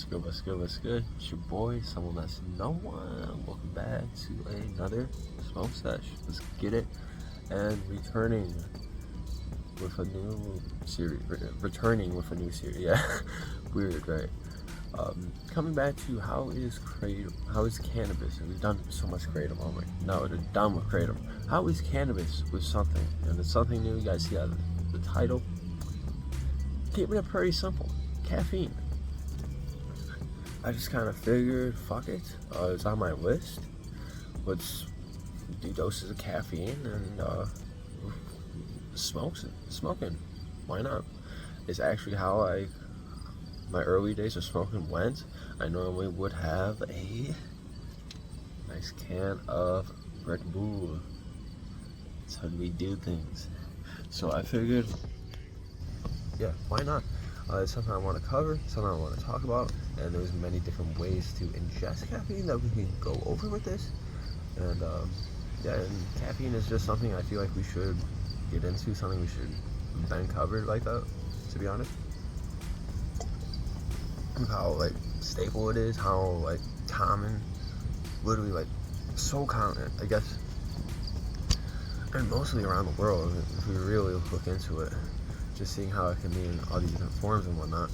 What's good? It's your boy, someone that's no one. Welcome back to another smoke sesh. Let's get it. And returning with a new series. Yeah, weird, right? Coming back to how is cannabis? And we've done so much kratom. I'm like, no, they're done with kratom. How is cannabis with something? And it's something new. You guys see out the title. Keeping it pretty simple. Caffeine. I just kind of figured, fuck it. It's on my list. Let's do doses of caffeine and smoking. Why not? It's actually how my early days of smoking went. I normally would have a nice can of redbull. That's how we do things. So I figured, yeah, why not? It's something I want to cover, something I want to talk about, and there's many different ways to ingest caffeine that we can go over with this. And yeah, and caffeine is just something I feel like we should get into, something we should then cover like that, to be honest. How like staple it is, how like common, literally like so common, I guess, and mostly around the world if we really look into it. Just seeing how it can be in all these different forms and whatnot.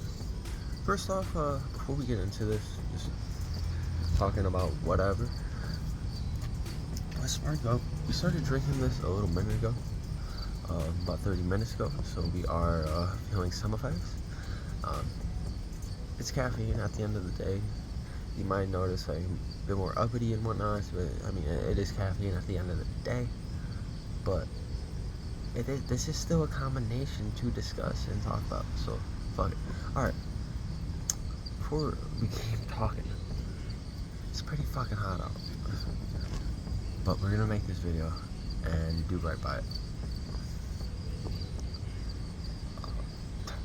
First off, before we get into this, just talking about whatever, let's spark up. We started drinking this a little minute ago, about 30 minutes ago, so we are feeling some effects. It's caffeine at the end of the day. You might notice like a bit more uppity and whatnot, but I mean, it is caffeine at the end of the day, but this is still a combination to discuss and talk about, so fuck it. Alright, before we keep talking, it's pretty fucking hot out, but we're gonna make this video and do right by it.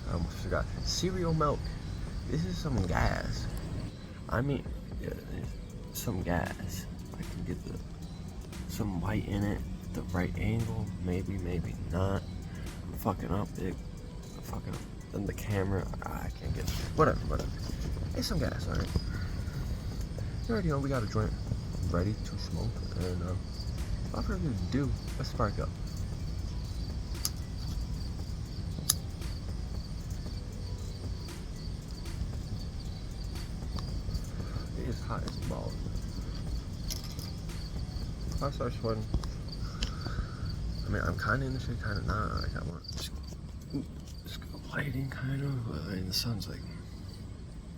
I almost forgot. Cereal milk. This is some gas. I mean, yeah, some gas. I can get some light in it. The right angle, maybe not. I'm fucking up, big. I'm fucking up. Then the camera, I can't get it. Whatever. It's some gas, alright? You already know we got a joint ready to smoke, and without further ado, let's spark up. It is hot as balls. If I start sweating, I mean, I'm kind of in the shit, kind of not. Like, I want just lighting, kind of. But I mean, the sun's like,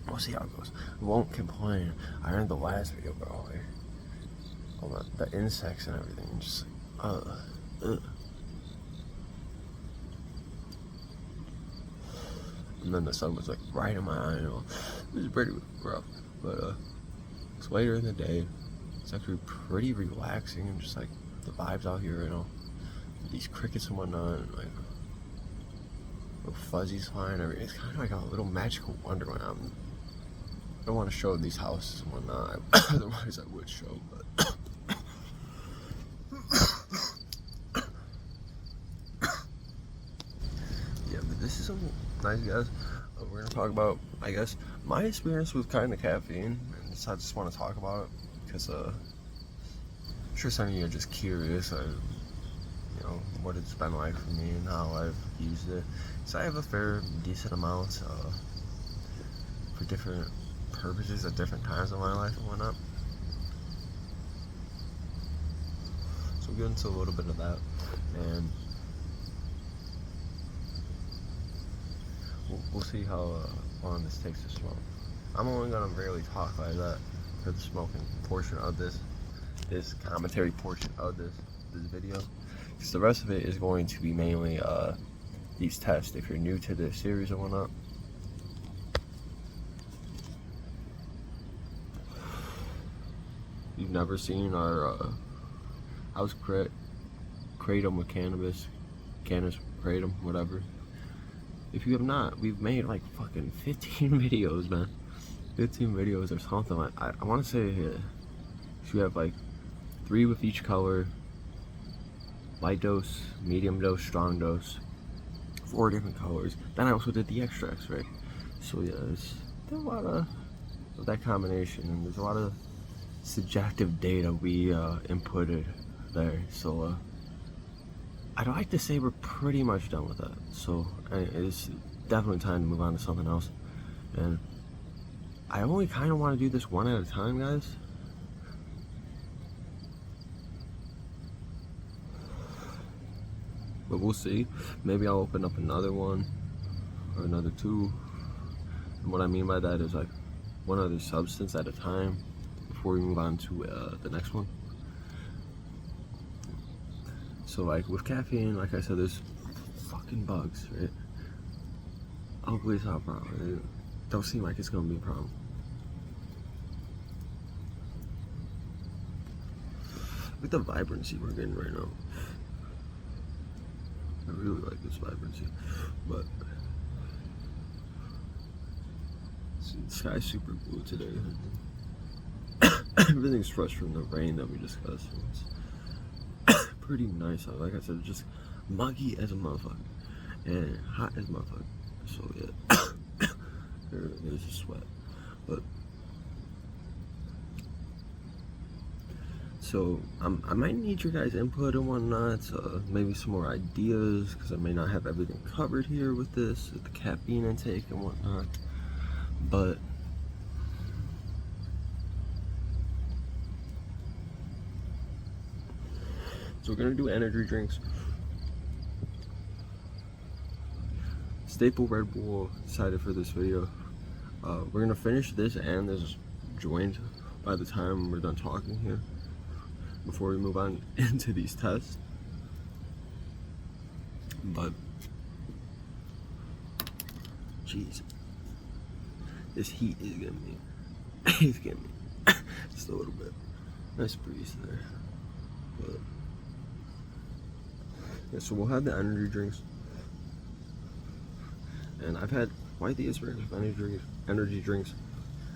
we'll see how it goes. Won't complain. I heard the last video, bro. Like, all the insects and everything. Just like, And then the sun was like right in my eye. You know, it was pretty rough. But it's later in the day. It's actually pretty relaxing and just like the vibes out here, you know. These crickets and whatnot, and like little fuzzies flying everywhere. It's kind of like a little magical wonderland. I don't want to show these houses and whatnot. Otherwise, I would show. But yeah, but this is something nice, guys. We're gonna talk about, I guess, my experience with kind of caffeine, and I just want to talk about it because I'm sure some of you are just curious. You know, what it's been like for me and how I've used it. So I have a fair, decent amount for different purposes at different times in my life and whatnot. So we'll get into a little bit of that, and we'll see how long this takes to smoke. I'm only gonna really talk like that for the smoking portion of this commentary portion of this video. Because the rest of it is going to be mainly these tests. If you're new to this series or whatnot, you've never seen our house kratom with cannabis kratom, whatever. If you have not, we've made like fucking 15 videos, man. 15 videos or something. Like I want to say we have like 3 with each color. Light dose, medium dose, strong dose, 4 different colors. Then I also did the extracts, right? So yeah, there's a lot of with that combination, and there's a lot of subjective data we inputted there. So I'd like to say we're pretty much done with that. So it's definitely time to move on to something else. And I only kind of want to do this one at a time, guys. But we'll see. Maybe I'll open up another one or another two. And what I mean by that is like one other substance at a time before we move on to the next one. So like with caffeine, like I said, there's fucking bugs, right? Hopefully it's not a problem. It don't seem like it's gonna be a problem. Look at the vibrancy we're getting right now. I really like this vibrancy, but the sky's super blue today. Everything's fresh from the rain that we discussed. It's pretty nice. Like I said, it's just muggy as a motherfucker and hot as a motherfucker. So yeah, there's a sweat. But so I might need your guys' input and whatnot, maybe some more ideas, because I may not have everything covered here with this, with the caffeine intake and whatnot. But so we're gonna do energy drinks. Staple Red Bull decided for this video. We're gonna finish this and this joint by the time we're done talking here, before we move on into these tests. But jeez, this heat is getting me. It's getting me just a little bit. Nice breeze there. But yeah, so we'll have the energy drinks, and I've had quite the experience with energy drinks.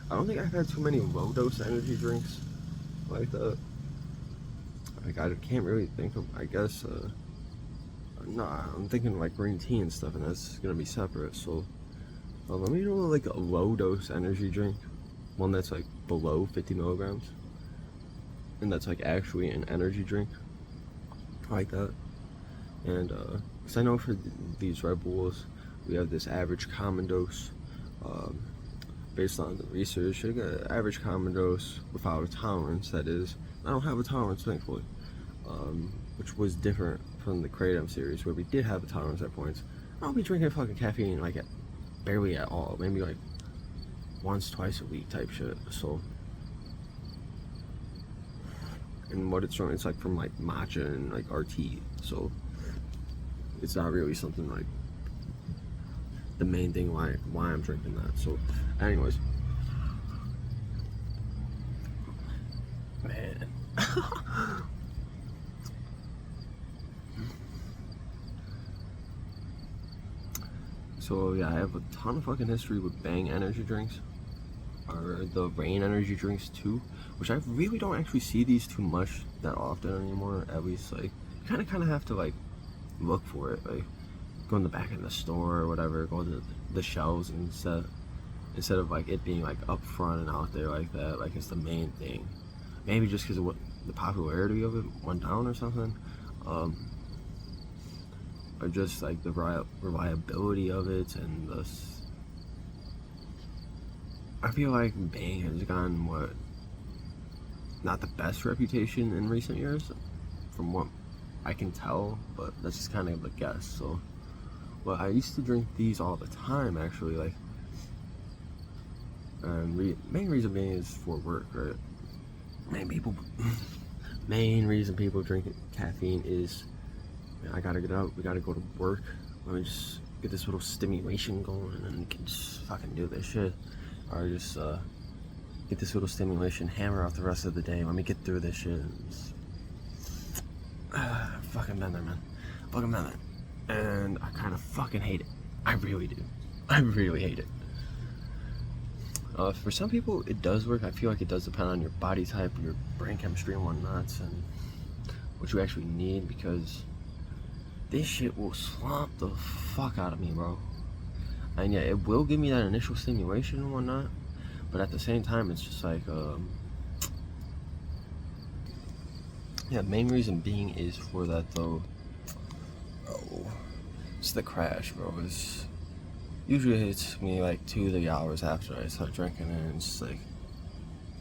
I don't think I've had too many low dose energy drinks like that. Like I can't really think of. I guess no, I'm thinking like green tea and stuff, and that's gonna be separate. So let me know like a low dose energy drink, one that's like below 50 milligrams, and that's like actually an energy drink like that. And because I know for these Red Bulls, we have this average common dose. Based on the research, you get an average common dose without a tolerance. That is, I don't have a tolerance, thankfully, which was different from the Kratom series, where we did have a tolerance at points. I'll be drinking fucking caffeine like barely at all, maybe like once, twice a week type shit. So, and what it's from, it's like from like matcha and like RT. So it's not really something like the main thing why I'm drinking that. So anyways, man. So yeah, I have a ton of fucking history with Bang energy drinks, or the Rain energy drinks too, which I really don't actually see these too much that often anymore. At least like you kind of have to like look for it, like go in the back of the store or whatever, go to the shelves instead of like it being like up front and out there like that, like it's the main thing. Maybe just because of what the popularity of it went down or something, or just like the reliability of it, and I feel like Bang has gotten not the best reputation in recent years, from what I can tell, but that's just kind of a guess. So, well, I used to drink these all the time, actually, like, and main reason being is for work, right? Main reason people drink caffeine is, man, I gotta get out, we gotta go to work, let me just get this little stimulation going, and then we can just fucking do this shit, or just get this little stimulation, hammer out the rest of the day, let me get through this shit. Fucking been there, man. Fucking been there. And I kind of fucking hate it. I really do. I really hate it. For some people, it does work. I feel like it does depend on your body type, your brain chemistry and whatnot, and what you actually need, because this shit will slump the fuck out of me, bro. And yeah, it will give me that initial stimulation and whatnot, But at the same time, it's just like, yeah, main reason being is for that though. Oh, it's the crash, bro. It's usually hits me like 2 to 3 hours after I start drinking, and it's just like,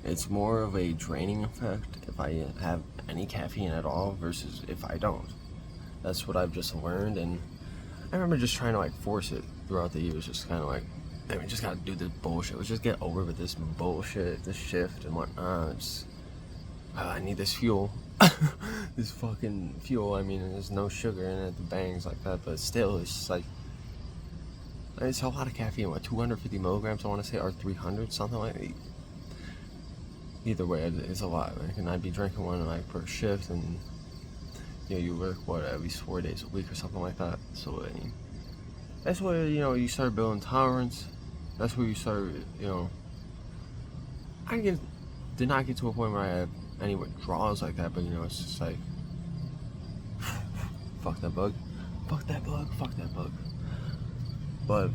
it's more of a draining effect if I have any caffeine at all versus if I don't. That's what I've just learned, and I remember just trying to like force it throughout the years, just kind of like, I mean, just gotta do this bullshit. Let's just get over with this bullshit, this shift and whatnot. I need this fuel. This fucking fuel. I mean, there's no sugar in it, the bangs like that, but still, it's just like, it's a lot of caffeine. What, 250 milligrams, I want to say, or 300, something like that. Either way, it's a lot. Like, and I'd be drinking one like per shift, and you work what, at least 4 days a week or something like that. So I mean, that's where you start building tolerance. That's where you start. Did not get to a point where I had any withdrawals like that, but it's just like, fuck that bug, fuck that bug, fuck that bug. But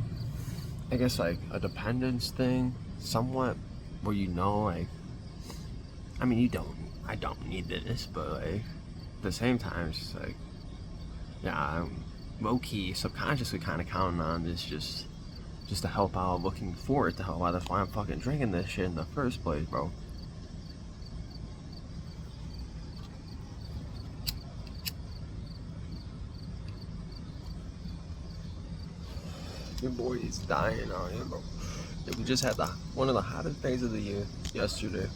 I guess like a dependence thing, somewhat, where like, I mean, I don't need this, but like at the same time, it's just like, yeah, I'm low-key, subconsciously kind of counting on this just to help out, looking for it to help out. That's why I'm fucking drinking this shit in the first place, bro. Your boy is dying out here, bro. We just had one of the hottest days of the year yesterday.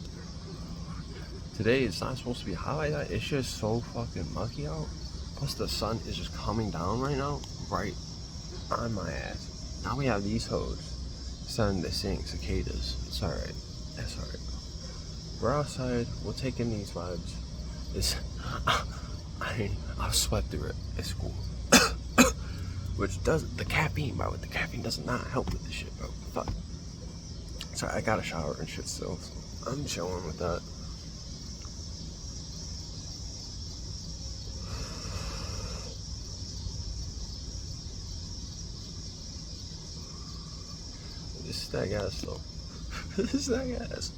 Today it's not supposed to be hot like that. It's just so fucking mucky out. Plus the sun is just coming down right now, right on my ass. Now we have these hoes starting to sing cicadas. It's alright. That's alright. We're outside. We'll take in these vibes. I'll sweat through it. It's cool. Which does the caffeine, bro. The caffeine does not help with this shit, bro. Fuck. Sorry, I got a shower and shit still. So I'm chilling with that. This is that gas though. This is that gas.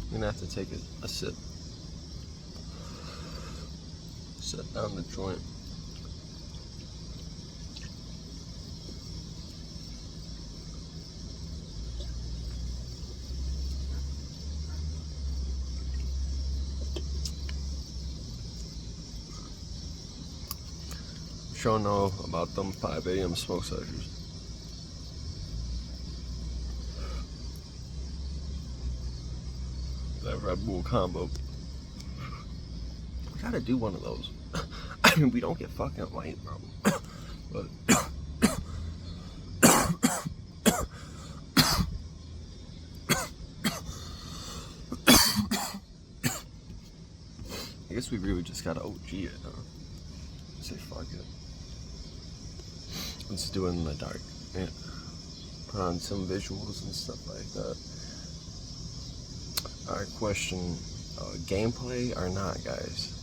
I'm gonna have to take a sip. Set down the joint. Sure know about them 5 a.m. smoke sessions. That redbull combo. We gotta do one of those. I mean, we don't get fucking light, bro. But I guess we really just gotta OG it, huh? Say fuck it. Let's do it in the dark. Yeah. Put on some visuals and stuff like that. Alright, question, gameplay or not, guys?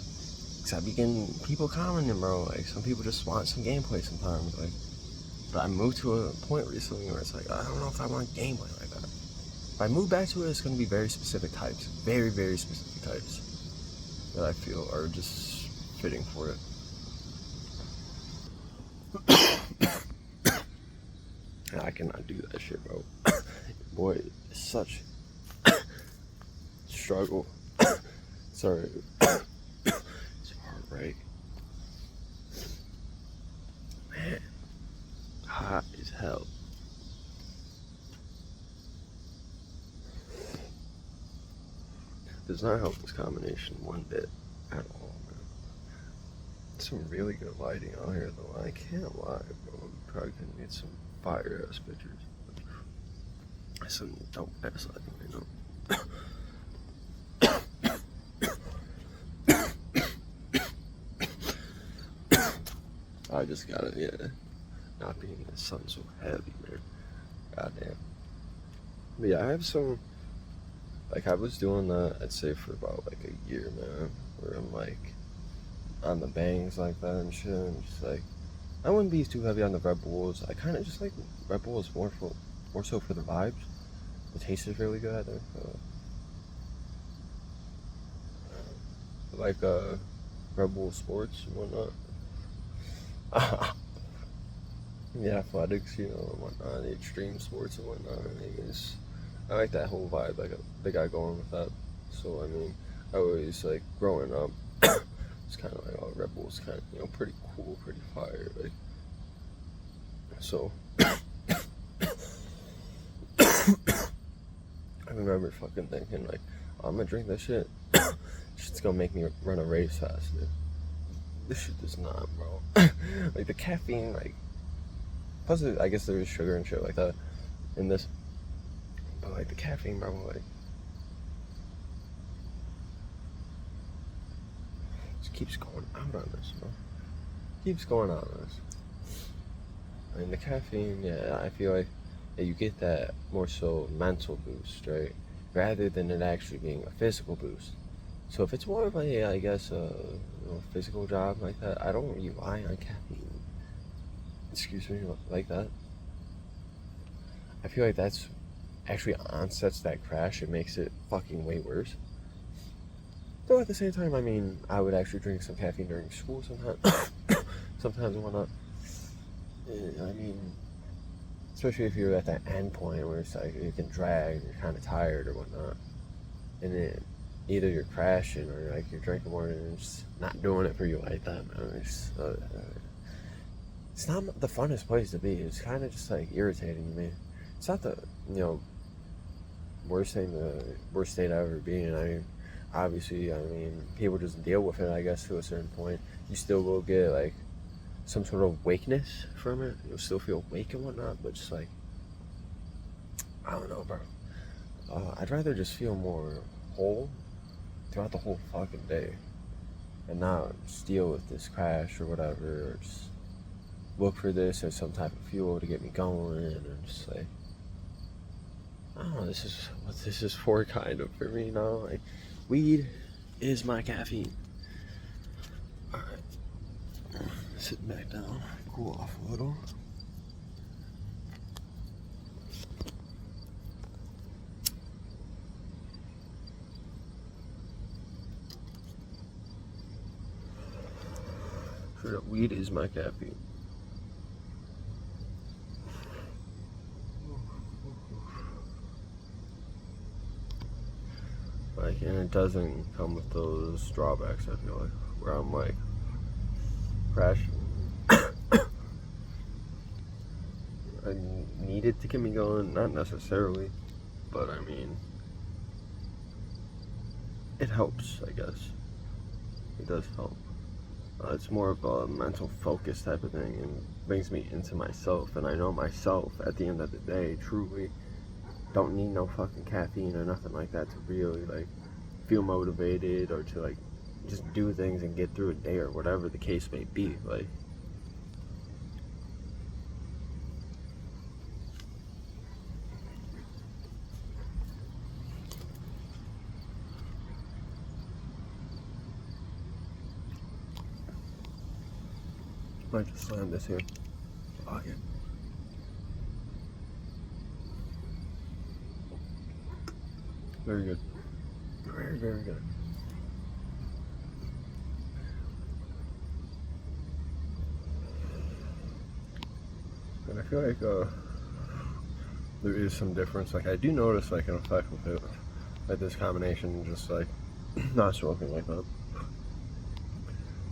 Cause I be getting people commenting, bro. Like, some people just want some gameplay sometimes. Like, but I moved to a point recently where it's like, I don't know if I want gameplay like that. If I move back to it, it's gonna be very specific types. Very, very specific types that I feel are just fitting for it. I cannot do that shit, bro. Boy, it's such struggle. Sorry. It's hard, right? Man, hot as hell. Does not help this combination one bit at all, man. Some really good lighting out here, though. I can't lie, bro. I'm probably gonna get some fire ass pictures. Some dope ass lighting, you know. I just gotta, yeah, not being in the sun so heavy, man. Goddamn. But yeah, I have some, like, I was doing that, I'd say, for about like a year, man, where I'm like on the bangs like that and shit. And just like, I wouldn't be too heavy on the Red Bulls. I kind of just like Red Bulls more so for the vibes. The taste is really good. I think. Like Rebel Sports and whatnot. The athletics, you know, and whatnot, the extreme sports and whatnot. I like that whole vibe, like they got going with that. So I mean, I always like growing up, it's kind of like, oh, Red Bull's kind of, you know, pretty cool, pretty fire, like. So I remember fucking thinking like, oh, I'm gonna drink this shit. Shit's gonna make me run a race faster. This shit does not, bro. Like the caffeine, like. Plus, I guess there's sugar and shit like that in this. But like the caffeine, bro, like just keeps going out on this, bro. Keeps going out on this. I mean, the caffeine, yeah, I feel like you get that more so mental boost, right? Rather than it actually being a physical boost. So if it's more of a, I guess, physical job like that, I don't rely on caffeine. Excuse me, like that. I feel like that's actually onsets that crash. It makes it fucking way worse. Though at the same time, I mean, I would actually drink some caffeine during school sometimes. Sometimes and whatnot. I mean, especially if you're at that end point where it's like you can drag, you're kind of tired or whatnot, and then either you're crashing or like you're drinking more and it's not doing it for you like that, man. It's not the funnest place to be. It's kind of just like irritating to me. It's not the, you know, worst state I've ever been in. I mean, obviously, I mean, people just deal with it, I guess, to a certain point. You still will get like some sort of wakeness from it. You'll still feel awake and whatnot, but just like, I don't know, bro. I'd rather just feel more whole throughout the whole fucking day and not just deal with this crash or whatever, or just look for this as some type of fuel to get me going, and just like, I don't know, this is what this is for, kind of, for me now. Like, weed is my caffeine. Alright, sit back down, cool off a little. Sure, that weed is my caffeine. Like, and it doesn't come with those drawbacks, I feel like, where I'm like crashing. I need it to get me going, not necessarily, but I mean, it helps, I guess. It does help. It's more of a mental focus type of thing and brings me into myself, and I know myself at the end of the day truly don't need no fucking caffeine or nothing like that to really like feel motivated or to like just do things and get through a day or whatever the case may be. Like, might just slam this here. Oh yeah. Very good. Very, very good. And I feel like there is some difference. Like, I do notice like an effect with it, like this combination, just like not smoking like that.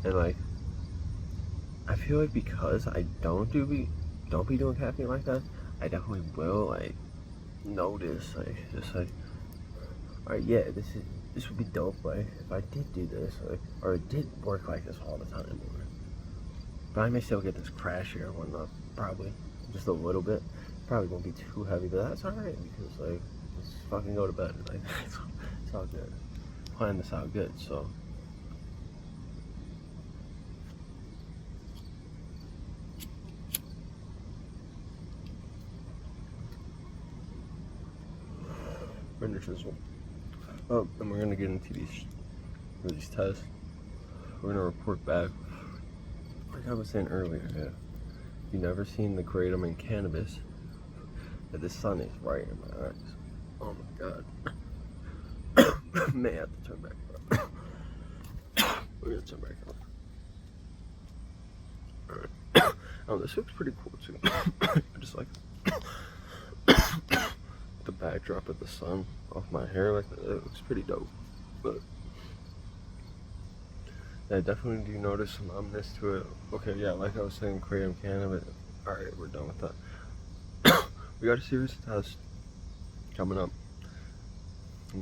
And like, I feel like because I don't be doing caffeine like that, I definitely will like notice like just like, alright, yeah, this would be dope, like if I did do this, like, or it did work like this all the time, or, but I may still get this crash here and whatnot, probably just a little bit. Probably won't be too heavy, but that's alright because like, let's fucking go to bed. Like, it's all good. Plan this out good, so. Finish this one. Oh, and we're gonna get into these tests. We're gonna report back. Like I was saying earlier, yeah. If you've never seen the kratom in cannabis, that the sun is right in my eyes. Oh my god. May have to turn back up. We're gonna turn back up. Alright. Oh, this looks pretty cool too. I just like the backdrop of the sun off my hair like that. It looks pretty dope. But I definitely do notice some ominous to it. Okay, yeah, like I was saying, kratom cannabis. Alright, we're done with that. We got a series of tests coming up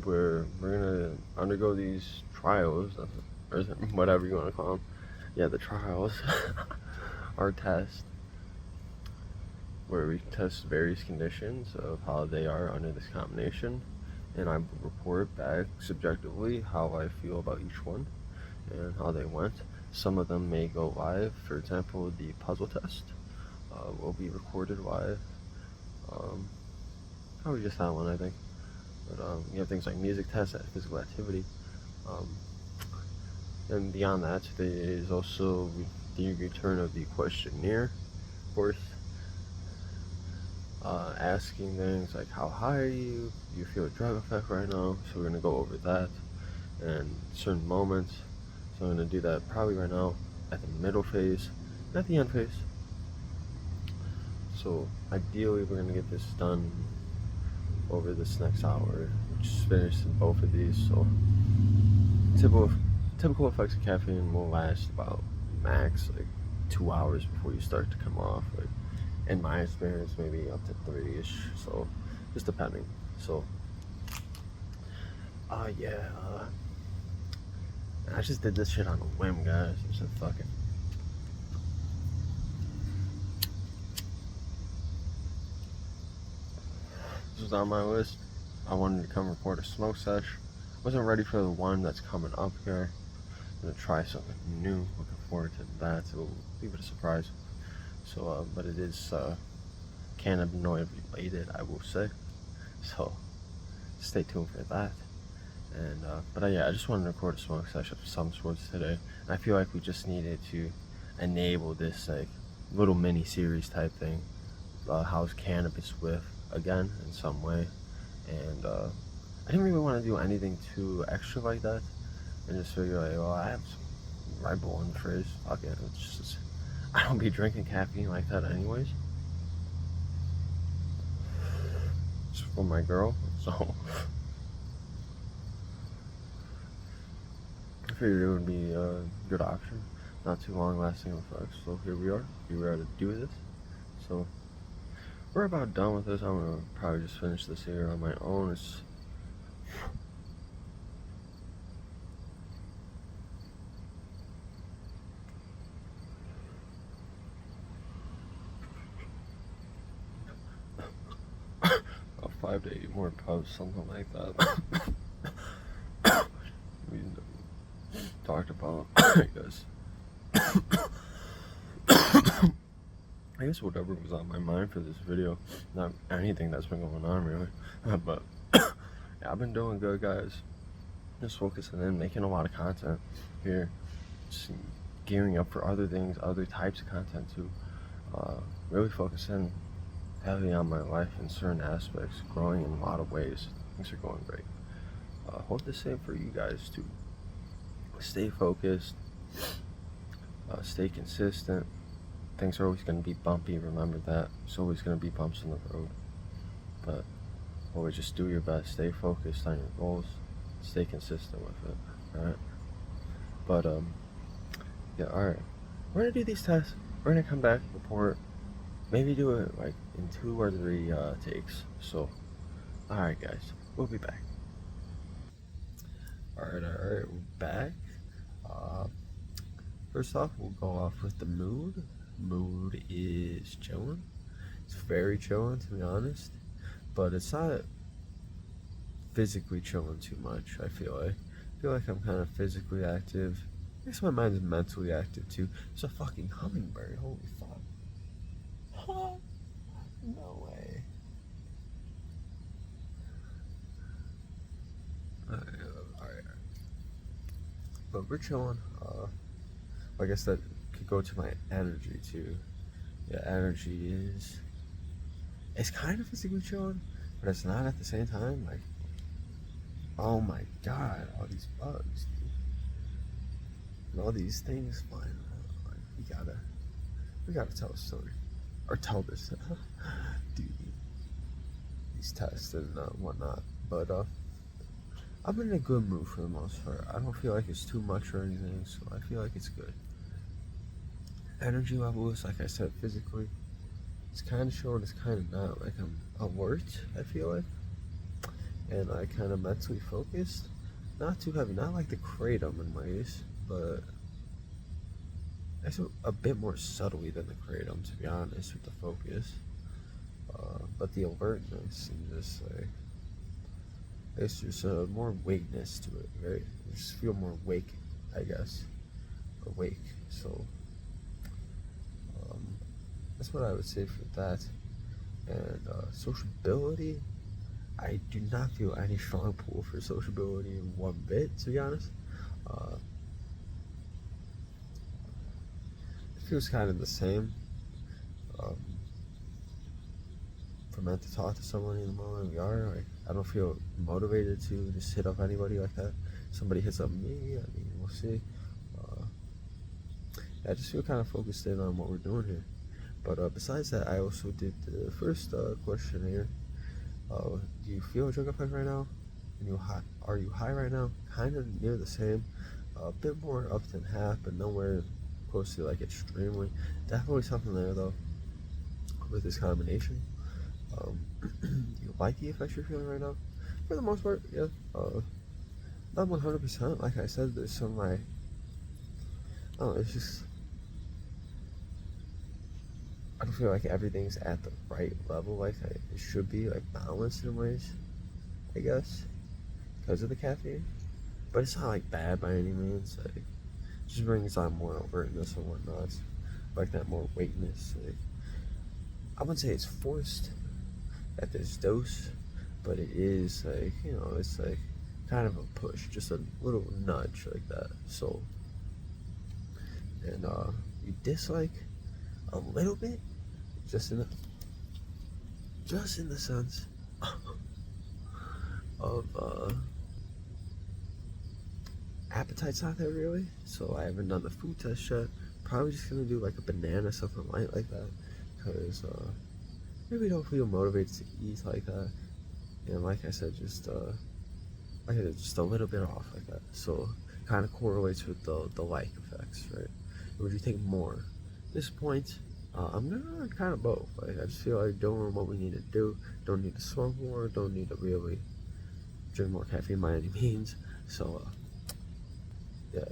where we're gonna undergo these trials, or whatever you want to call them. Yeah, the trials. Our test where we test various conditions of how they are under this combination, and I report back subjectively how I feel about each one and how they went. Some of them may go live. For example, the puzzle test will be recorded live. Probably just that one, I think. But you have things like music tests, physical activity, and beyond that, there is also the return of the questionnaire, of course. Asking things like how high are you? Do you feel a drug effect right now? So we're gonna go over that and certain moments. So I'm gonna do that probably right now at the middle phase, and at the end phase. So ideally we're gonna get this done over this next hour. Just finished both of these. So typical effects of caffeine will last about max like 2 hours before you start to come off. Like in my experience, maybe up to 3-ish. So just depending. So yeah. I just did this shit on a whim, guys. I said fuck it. This was on my list. I wanted to come record a smoke sesh. Wasn't ready for the one that's coming up here. I'm gonna try something new. Looking forward to that. So leave it a surprise. So, but it is cannabinoid related, I will say. So stay tuned for that. And but yeah, I just wanted to record a smoke session of some sorts today. And I feel like we just needed to enable this like little mini series type thing. How's cannabis with again in some way. And I didn't really want to do anything too extra like that. And just figure like, well, I have some redbull in the fridge. Fuck it. It's just, I don't be drinking caffeine like that anyways. It's for my girl, so I figured it would be a good option. Not too long lasting effects. So here we are. Here we are to do this. So we're about done with this. I'm gonna probably just finish this here on my own. It's about 5 to 8 more puffs, something like that. We talked about, I guess whatever was on my mind for this video. Not anything that's been going on really. But yeah, I've been doing good, guys. Just focusing in, making a lot of content here. Just gearing up for other things, other types of content too. Really focusing heavily on my life in certain aspects, growing in a lot of ways. Things are going great. Hope the same for you guys too. Stay focused, stay consistent. Things are always going to be bumpy, remember that. There's always going to be bumps in the road. But always just do your best, stay focused on your goals, stay consistent with it, alright? But, yeah, alright. We're going to do these tests, we're going to come back, report, maybe do it like in 2 or 3 takes. So, alright guys, we'll be back. Alright, we're back. First off, we'll go off with the mood. Mood is chilling. It's very chilling, to be honest, but it's not physically chilling too much. I feel like I'm kind of physically active. I guess my mind is mentally active too. It's a fucking hummingbird. Holy fuck! No way. Alright. But we're chilling. I guess that could go to my energy too. Yeah, energy is, it's kind of physically chilling, but it's not at the same time. Like, oh my god, all these bugs, dude. And all these things flying around. Like, we gotta tell a story. Or tell this. Dude, these tests and whatnot. But I'm in a good mood for the most part. I don't feel like it's too much or anything, so I feel like it's good. Energy levels, like I said, physically, it's kind of showing, it's kind of not. Like, I'm alert, I feel like, and I kind of mentally focused. Not too heavy, not like the kratom in ways, but it's a bit more subtly than the kratom, to be honest, with the focus. But the alertness and just like, it's just more wakeness to it, right? I just feel more awake, I guess, awake. So that's what I would say for that. And sociability, I do not feel any strong pull for sociability in one bit, to be honest. It feels kind of the same. For meant to talk to someone in the moment we are, like, I don't feel motivated to just hit up anybody like that. Somebody hits up me, I mean, we'll see. I just feel kind of focused in on what we're doing here. But besides that, I also did the first questionnaire. Do you feel a drug effect right now? Are you high right now? Kind of near the same. A bit more up than half, but nowhere close to like extremely. Definitely something there though with this combination. You like the effects you're feeling right now? For the most part, yeah. Not 100%. Like I said, there's some like, I don't know, it's just, I don't feel like everything's at the right level, like it should be, like balanced in ways, I guess, because of the caffeine. But it's not like bad by any means. Like, it just brings on more alertness and whatnot, like that more weightness. Like, I wouldn't say it's forced at this dose, but it is like, you know, it's like kind of a push, just a little nudge like that. So, and you dislike a little bit, just in the sense of appetite's not there really. So I haven't done the food test yet. Probably just gonna do like a banana, something light like that, because maybe don't feel motivated to eat like that. And like I said, just just a little bit off like that. So kind of correlates with the like effects, right? Would you think more? At this point, I'm gonna kind of both. Like, I just feel like doing what we need to do. Don't need to smoke more. Don't need to really drink more caffeine by any means. So yeah,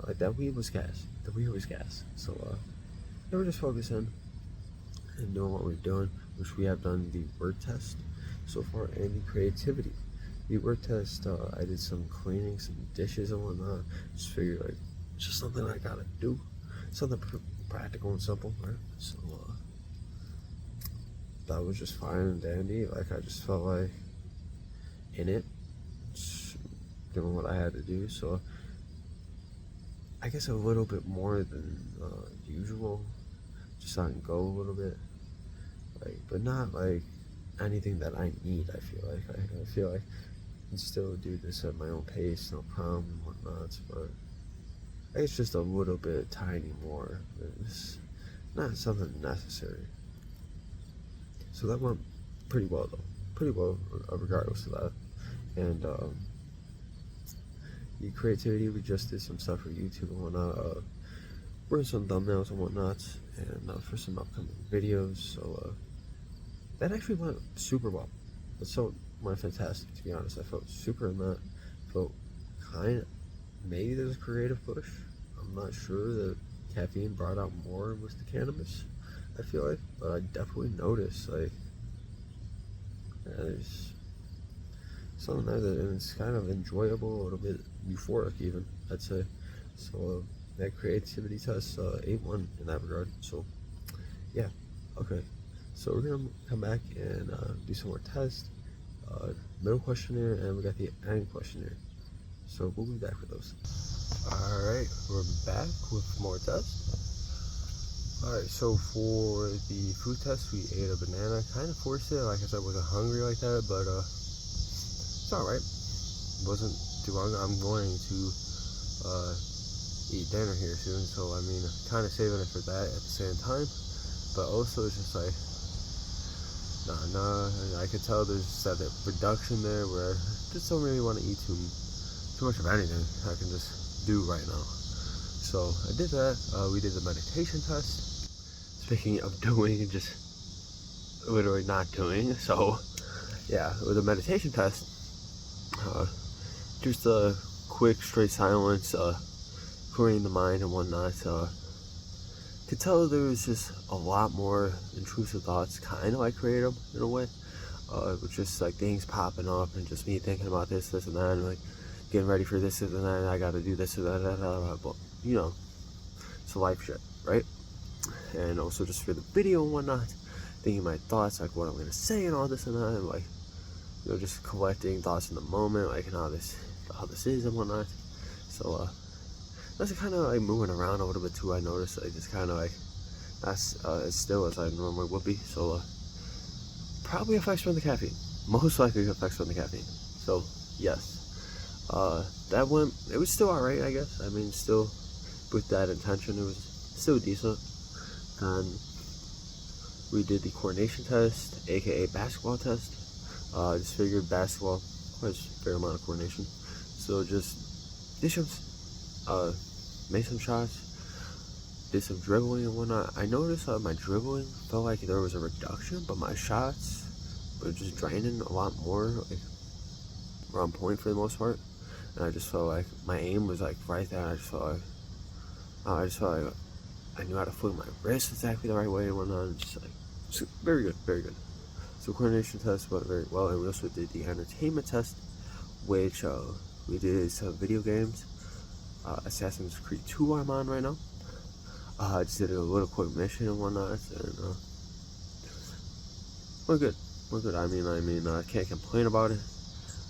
like that weed was gas. The weed was gas. So yeah, we're just focusing and doing what we're doing, which we have done the word test so far, and the creativity. The word test, I did some cleaning, some dishes and whatnot. Just figured like, it's just something I gotta do, something practical and simple, right? So that was just fine and dandy. Like, I just felt like in it, just doing what I had to do. So I guess a little bit more than usual, just on go a little bit, like, but not like anything that I need. I feel like I can still do this at my own pace, no problem and whatnot, but it's just a little bit tiny more. It's not something necessary. So that went pretty well though, pretty well regardless of that. And the creativity, we just did some stuff for YouTube and whatnot. We're in some thumbnails and whatnot, and for some upcoming videos. So that actually went super well. It so went fantastic, to be honest. I felt super in that. Felt kind of, maybe there's a creative push. I'm not sure that caffeine brought out more with the cannabis, I feel like, but I definitely noticed like, yeah, there's something there that it's kind of enjoyable, a little bit euphoric even, I'd say. So that creativity test, 8-1 in that regard. So yeah, okay. So we're gonna come back and do some more tests, middle questionnaire, and we got the end questionnaire. So we'll be back with those. All right, we're back with more tests. Alright, so for the food test, we ate a banana. Kind of forced it. Like I said, I wasn't hungry like that, but it's alright. Wasn't too hungry. I'm going to eat dinner here soon, so I mean, kind of saving it for that at the same time. But also, it's just like, nah. I could tell there's that reduction there where I just don't really want to eat too much of anything. I can just do right now. So I did that. We did the meditation test. Speaking of doing, just literally not doing. So yeah, with the meditation test, just a quick straight silence, clearing the mind and whatnot. Could tell there was just a lot more intrusive thoughts, kind of like creative in a way. With just like things popping up and just me thinking about this and that, and like getting ready for this and that. And I got to do this and that, but you know, it's life shit, right? And also just for the video and whatnot, thinking my thoughts, like what I'm gonna say and all this and that, and like, you know, just collecting thoughts in the moment, like and how this is and whatnot. So that's kind of like moving around a little bit too. I noticed I just kind of like that's as still as I normally would be. So probably affects from the caffeine. Most likely affects from the caffeine. So yes, that went. It was still alright, I guess. I mean, still with that intention, it was still decent. And we did the coordination test, aka basketball test. I just figured basketball has a fair amount of coordination, so just did some, made some shots, did some dribbling and whatnot. I noticed my dribbling felt like there was a reduction, but my shots were just draining a lot more, like were on point for the most part. And I just felt like my aim was like right there. I just felt like I knew how to flip my wrist exactly the right way and whatnot. And just very good, very good. So coordination test went very well, and we also did the entertainment test, which we did some video games. Assassin's Creed 2 I'm on right now. I just did a little quick mission and whatnot, and we're good. We're good. I mean, I can't complain about it.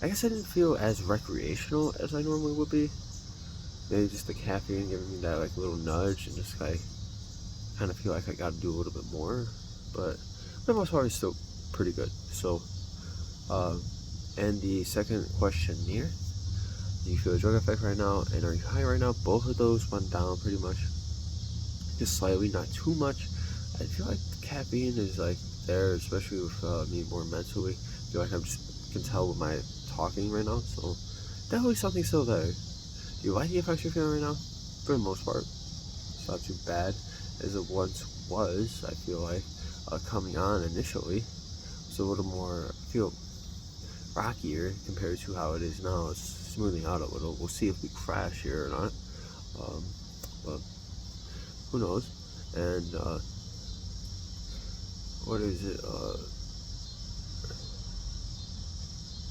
I guess I didn't feel as recreational as I normally would be. Maybe just the caffeine giving me that like little nudge, and just like kind of feel like I got to do a little bit more. But for the most part, it's still pretty good. So, and the second questionnaire, do you feel a drug effect right now, and are you high right now? Both of those went down pretty much, just slightly, not too much. I feel like the caffeine is like there, especially with me more mentally. I feel like I just can tell with my talking right now, so definitely something still there. Do you like the effects you're feeling right now? For the most part, it's not too bad as it once was. I feel like coming on initially was a little more, I feel rockier compared to how it is now. It's smoothing out a little. We'll see if we crash here or not, but who knows. And what is it,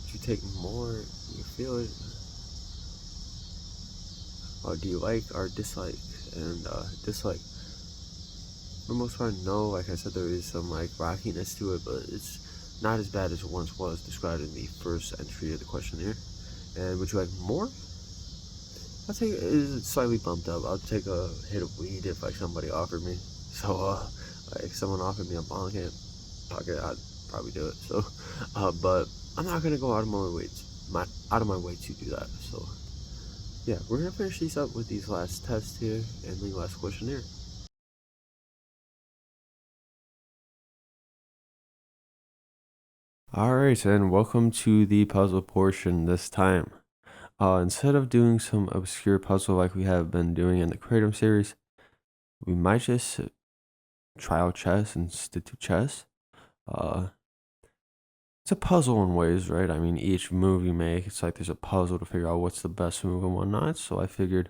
if you take more, you feel it. Do you like or dislike? And dislike, for the most part, no. Like I said, there is some like rockiness to it, but it's not as bad as it once was, described in the first entry of the questionnaire. And would you like more? I'd say it is slightly bumped up. I'll take a hit of weed if like somebody offered me. So like someone offered me a bong hit pocket, I'd probably do it. So but I'm not gonna go out of my way to do that. So yeah, we're gonna finish these up with these last tests here and the last questionnaire. Alright, and welcome to the puzzle portion this time. Instead of doing some obscure puzzle like we have been doing in the Kratom series, we might just try out chess and stick to chess. It's a puzzle in ways, right? I mean, each move you make, it's like there's a puzzle to figure out what's the best move and whatnot. So I figured,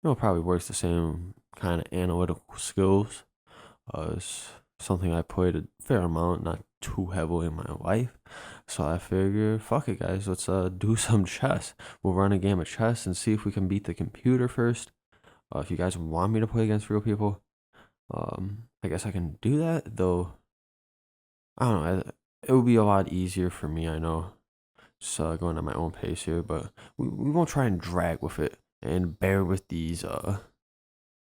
it probably works the same kind of analytical skills. It's something I played a fair amount, not too heavily in my life. So I figured, fuck it, guys, let's do some chess. We'll run a game of chess and see if we can beat the computer first. If you guys want me to play against real people, I guess I can do that, though. I don't know. It would be a lot easier for me, I know, just going at my own pace here, but we won't try and drag with it and bear with these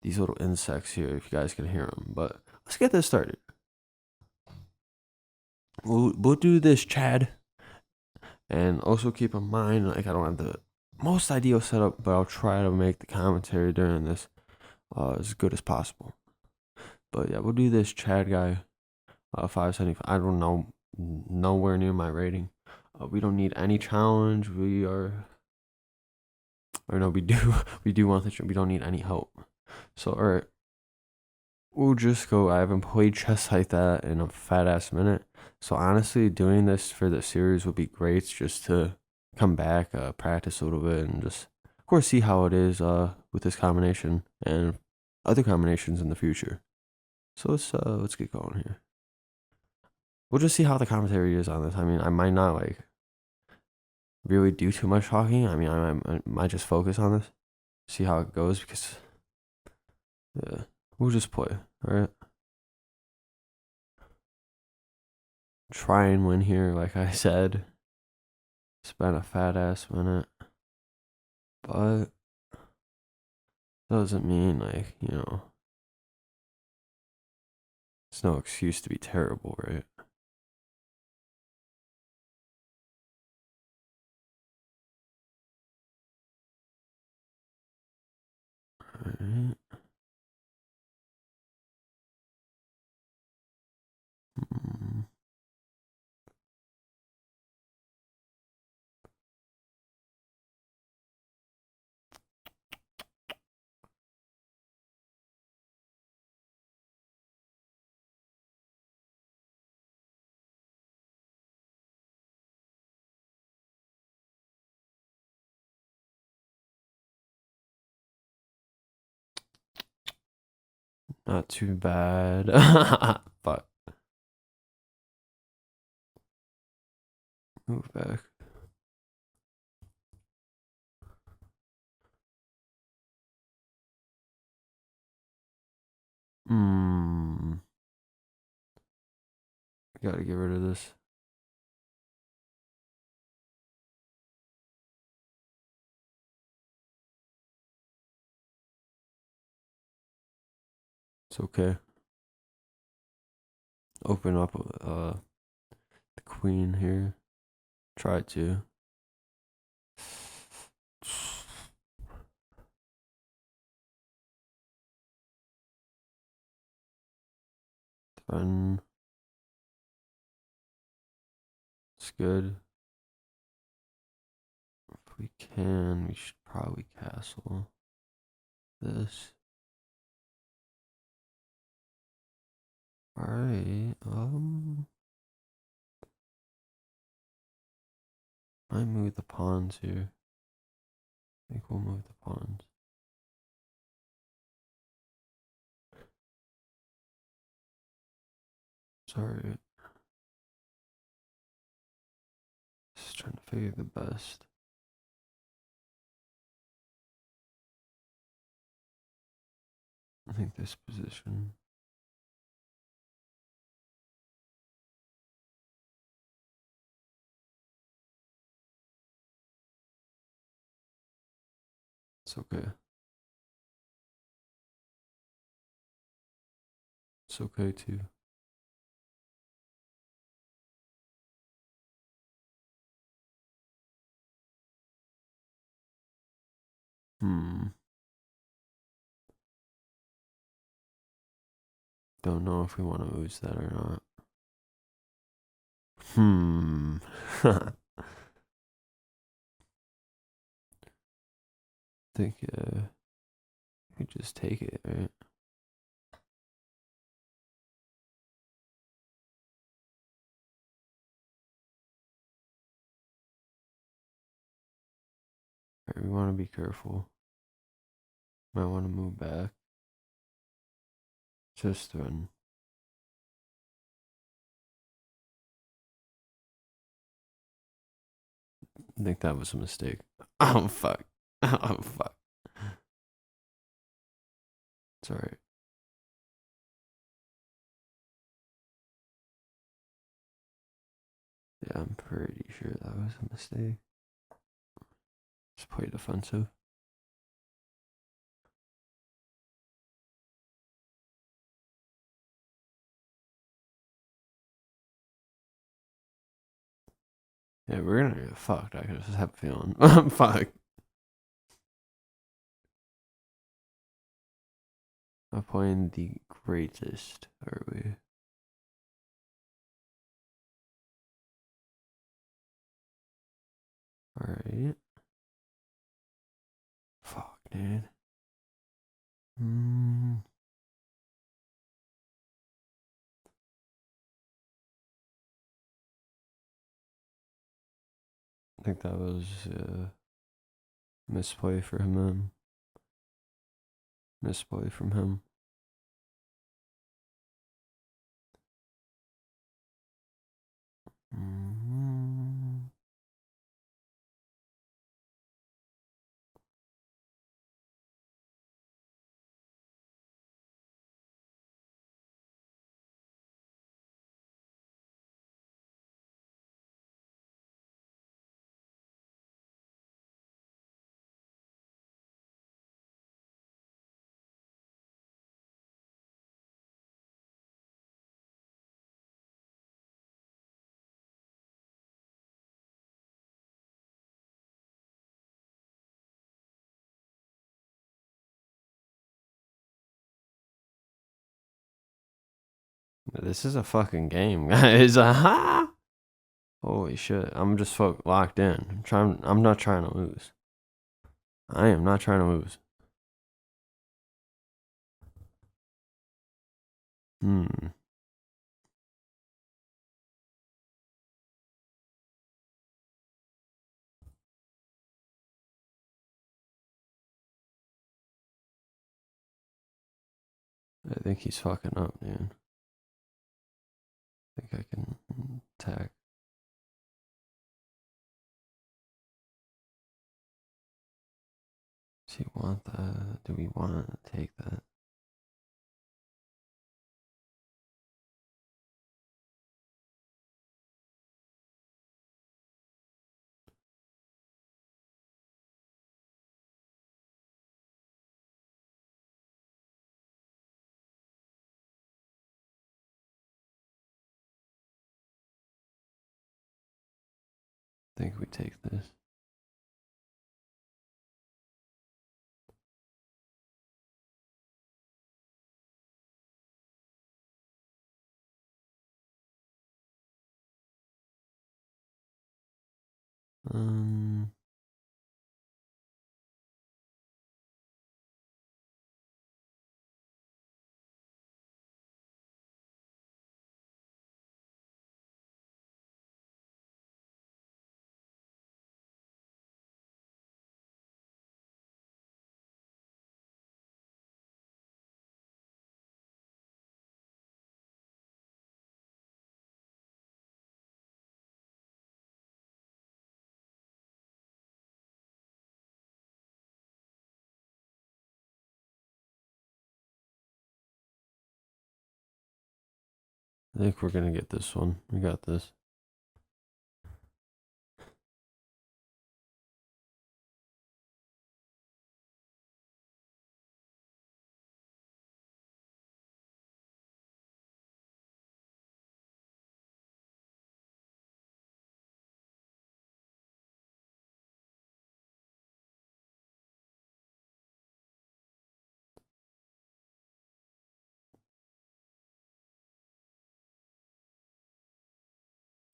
these little insects here, if you guys can hear them. But let's get this started. We'll do this, Chad. And also keep in mind, like, I don't have the most ideal setup, but I'll try to make the commentary during this as good as possible. But yeah, we'll do this, Chad guy. 575. I don't know, nowhere near my rating. We don't need any challenge. We do. We do want the. We don't need any help. So all right, we'll just go. I haven't played chess like that in a fat ass minute. So honestly, doing this for the series would be great, just to come back, practice a little bit, and just, of course, see how it is with this combination and other combinations in the future. So let's get going here. We'll just see how the commentary is on this. I mean, I might not like really do too much talking. I mean, I might just focus on this, see how it goes, because yeah, we'll just play. All right. Try and win here, like I said. Spent a fat ass minute, but doesn't mean, like, it's no excuse to be terrible, right? All right. Hmm. Not too bad. But move back. Hmm. Gotta get rid of this. It's okay. Open up the queen here. Try to. Then it's good. If we can, we should probably castle this. Alright, I move the pawns here. I think we'll move the pawns. Sorry. Just trying to figure the best. I think this position. It's okay. It's okay too. Hmm. Don't know if we want to lose that or not. I think we just take it, right? Alright, we want to be careful. Might want to move back. Just when. I think that was a mistake. Oh fuck. Oh fuck. It's alright. Yeah, I'm pretty sure that was a mistake. Just play defensive. Hey, we're gonna get fucked. I just have a feeling. Fuck. I'm playing the greatest, are we? Alright. Fuck, dude. I think that was a misplay for him. Misplay from him. This is a fucking game, guys. Aha! Holy shit! I'm just locked in. I'm not trying to lose. I am not trying to lose. I think he's fucking up, dude. I think I can attack. Does he want that? Do we want to take that? I think we take this. I think we're gonna get this one. We got this.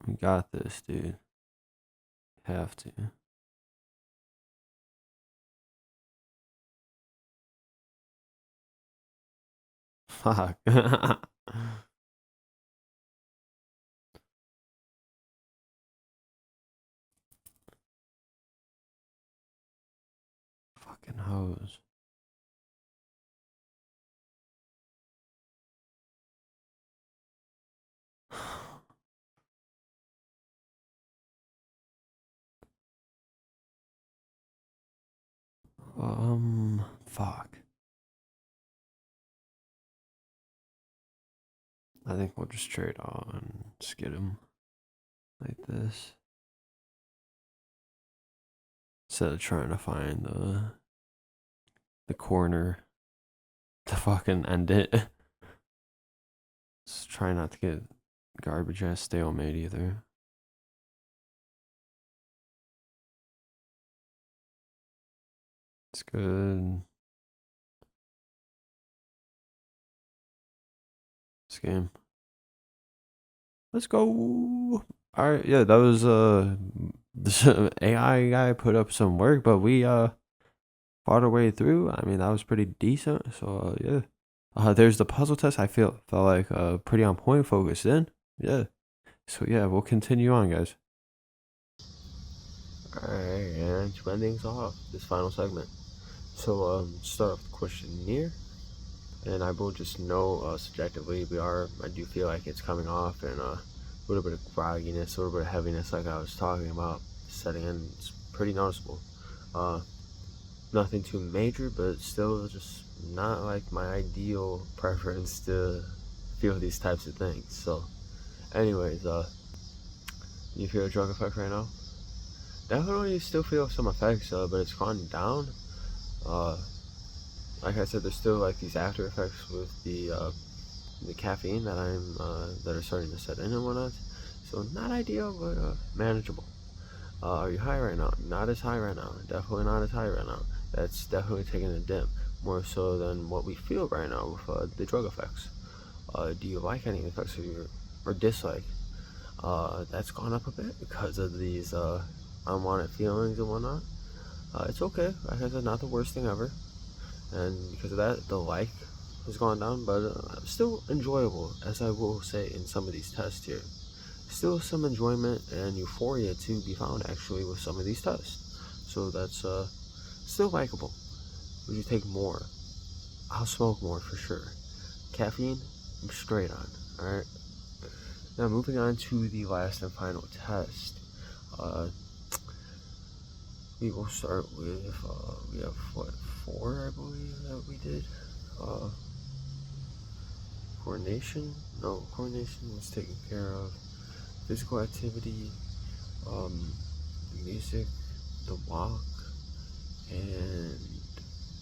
We got this, dude. Have to. Fuck. Fucking hose. Fuck. I think we'll just trade on, skid him like this. Instead of trying to find the corner to fucking end it. Just try not to get garbage ass stalemate either. It's good. This game. Let's go. All right, yeah, that was this AI guy put up some work, but we fought our way through. I mean, that was pretty decent. So yeah. There's the puzzle test. I felt like pretty on point, focused in. Yeah. So yeah, we'll continue on, guys. Alright, and to end things off, this final segment. So start off with the questionnaire, and I will just know subjectively I do feel like it's coming off, and a little bit of grogginess, a little bit of heaviness, like I was talking about, setting in. It's pretty noticeable. Uh, Nothing too major, but still just not like my ideal preference to feel these types of things. So, anyways, you feel a drug effect right now? Definitely still feel some effects, but it's gone down. Uh, like I said, there's still like these after effects with the caffeine that are starting to set in and whatnot. So not ideal, but manageable. Are you high right now? Not as high right now. Definitely not as high right now. That's definitely taking a dip, more so than what we feel right now with the drug effects. Do you like any effects or dislike? That's gone up a bit because of these unwanted feelings and whatnot. It's okay. Like I said, not the worst thing ever. And because of that, the like has gone down, but still enjoyable, as I will say in some of these tests here. Still some enjoyment and euphoria to be found actually with some of these tests. So that's still likable. Would you take more? I'll smoke more for sure. Caffeine, I'm straight on. Alright. Now moving on to the last and final test. Uh, we will start with, we have what, 4 I believe that we did? Coordination? No, coordination was taken care of. Physical activity, the music, the walk, and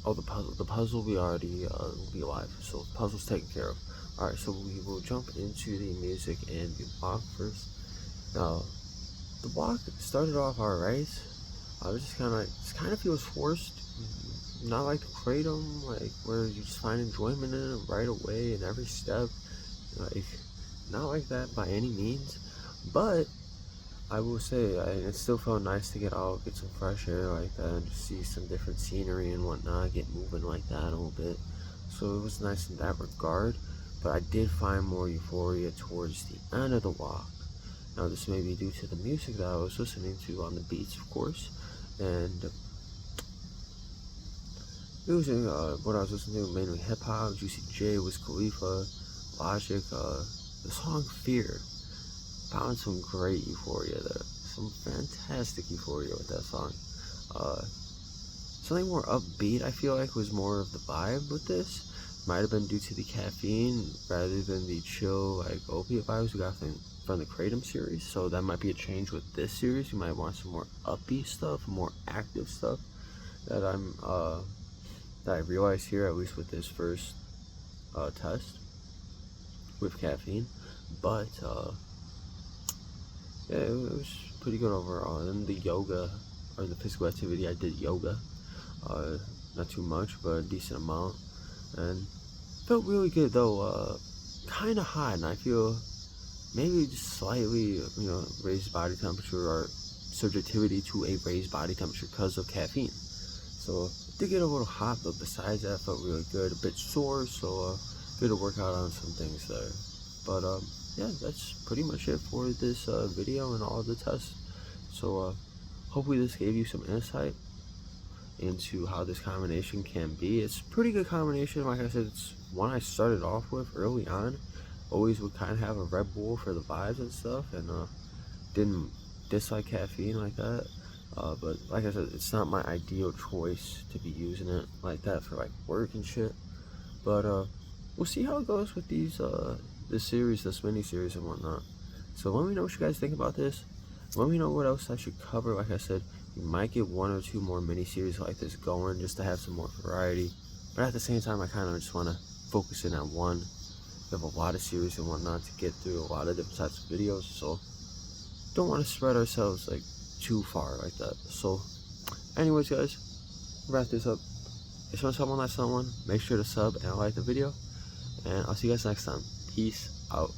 oh, the puzzle. The puzzle we already will be live, so the puzzle's taken care of. All right, so we will jump into the music and the walk first. Now, the walk started off alright. I was just kind of feels forced. Not like the kratom, like where you just find enjoyment in it right away in every step. Like, not like that by any means, but I will say it still felt nice to get out, get some fresh air like that, and just see some different scenery and whatnot, get moving like that a little bit. So it was nice in that regard, but I did find more euphoria towards the end of the walk. Now this may be due to the music that I was listening to on the beats, of course, and music, what I was listening to, mainly hip-hop, Juicy J, Wiz Khalifa, Logic, the song Fear. Found some great euphoria there. Some fantastic euphoria with that song. Something more upbeat, I feel like, was more of the vibe with this. Might have been due to the caffeine rather than the chill, like, opiate vibes we got from the Kratom series. So that might be a change with this series. You might want some more upbeat stuff, more active stuff that that I realized here, at least with this first test with caffeine. But yeah, it was pretty good overall. And then the yoga, or the physical activity, I did yoga. Not too much, but a decent amount. And felt really good though, kind of hot, and I feel maybe just slightly, raised body temperature or subjectivity to a raised body temperature because of caffeine. So it did get a little hot, but besides that, felt really good. A bit sore, so good to work out on some things there. But yeah, that's pretty much it for this video and all the tests. So hopefully this gave you some insight into how this combination can be. It's a pretty good combination. Like I said, it's one I started off with early on. Always would kind of have a Red Bull for the vibes and stuff, and didn't dislike caffeine like that. But like I said, it's not my ideal choice to be using it like that for like work and shit. But we'll see how it goes with this series, this mini series and whatnot. So let me know what you guys think about this. Let me know what else I should cover. Like I said, you might get 1 or 2 more mini series like this going just to have some more variety. But at the same time, I kind of just want to focus in on one. We have a lot of series and whatnot to get through, a lot of different types of videos. So don't want to spread ourselves like too far like that. So anyways, guys, wrap this up. If you want to sub on that someone, make sure to sub and like the video. And I'll see you guys next time. Peace out.